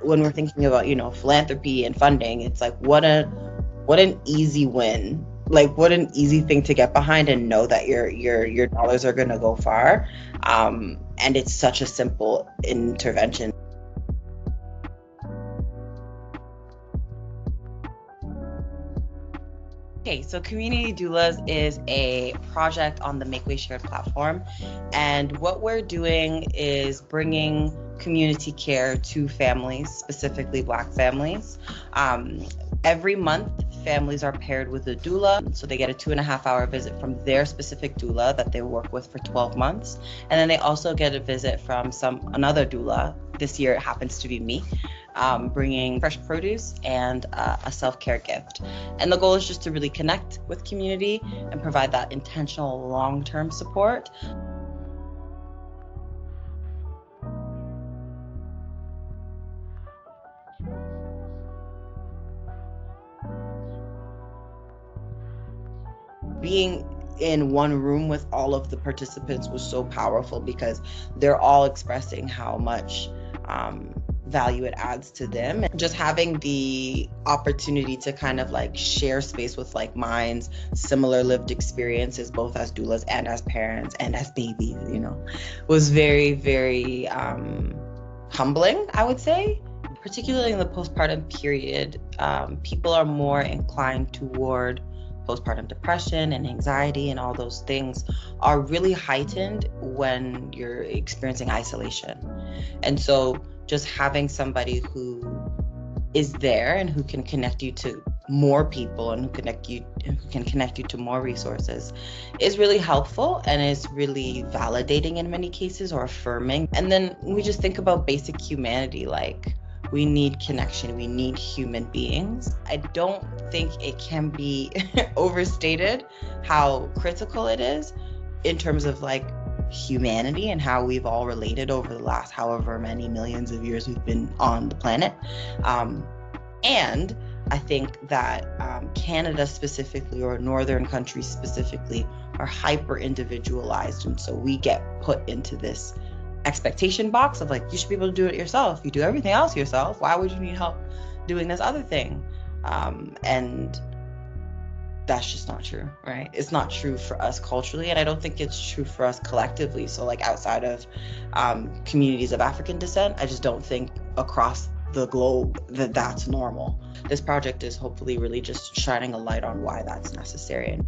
when we're thinking about, philanthropy and funding, it's like what an easy win. Like what an easy thing to get behind and know that your dollars are gonna go far. And it's such a simple intervention. Okay, so CommUnity Doulas is a project on the MakeWay shared platform. And what we're doing is bringing community care to families, specifically Black families. Every month, families are paired with a doula. So they get a 2.5 hour visit from their specific doula that they work with for 12 months. And then they also get a visit from another doula. This year, it happens to be me. Bringing fresh produce and a self-care gift. And the goal is just to really connect with community and provide that intentional long-term support. Being in one room with all of the participants was so powerful because they're all expressing how much value it adds to them. Just having the opportunity to kind of like share space with like minds, similar lived experiences, both as doulas and as parents and as babies, was very, very humbling, I would say. Particularly in the postpartum period, people are more inclined toward postpartum depression and anxiety, and all those things are really heightened when you're experiencing isolation. And so just having somebody who is there and who can connect you to more people and who can connect you to more resources is really helpful and is really validating in many cases, or affirming. And then we just think about basic humanity, like we need connection, we need human beings. I don't think it can be overstated how critical it is in terms of like humanity and how we've all related over the last however many millions of years we've been on the planet. And I think that Canada specifically, or northern countries specifically, are hyper individualized, and so we get put into this expectation box of like, you should be able to do it yourself. You do everything else yourself. Why would you need help doing this other thing? And that's just not true, right? It's not true for us culturally, and I don't think it's true for us collectively. So like outside of communities of African descent, I just don't think across the globe that that's normal. This project is hopefully really just shining a light on why that's necessary.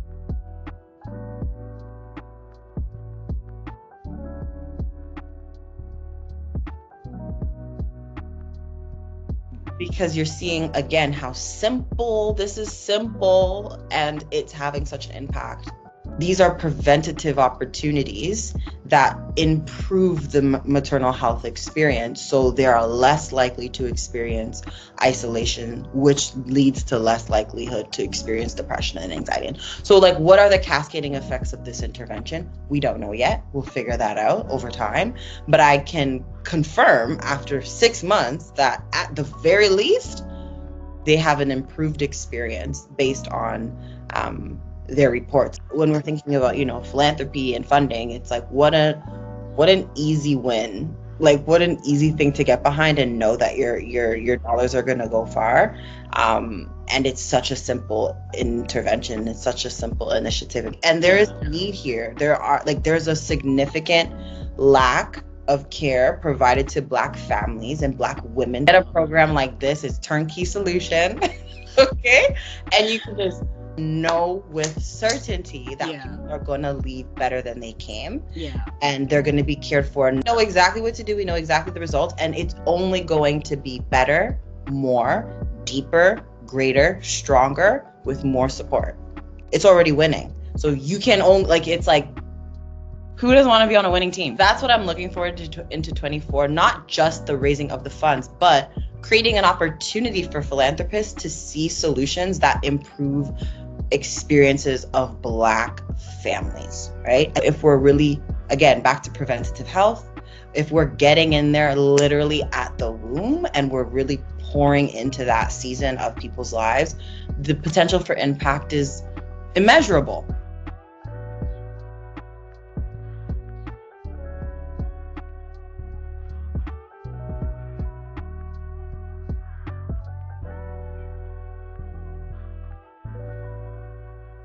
Because you're seeing again how simple this is, simple, and it's having such an impact. These are preventative opportunities that improve the maternal health experience, so they are less likely to experience isolation, which leads to less likelihood to experience depression and anxiety. And so like, what are the cascading effects of this intervention? We don't know yet. We'll figure that out over time. But I can confirm after 6 months that at the very least, they have an improved experience based on their reports. When we're thinking about, philanthropy and funding, it's like what an easy win. Like what an easy thing to get behind and know that your dollars are gonna go far. And it's such a simple intervention. It's such a simple initiative. And there is need here. There's a significant lack of care provided to Black families and Black women. At a program like this is turnkey solution. Okay? And you can just know with certainty that people are going to leave better than they came. And they're going to be cared for and know exactly what to do. We know exactly the results, and it's only going to be better, more, deeper, greater, stronger, with more support. It's already winning. So you can only, it's like, who doesn't want to be on a winning team? That's what I'm looking forward to into 24, not just the raising of the funds, but creating an opportunity for philanthropists to see solutions that improve experiences of Black families, right? If we're really, again, back to preventative health, if we're getting in there literally at the womb and we're really pouring into that season of people's lives, the potential for impact is immeasurable.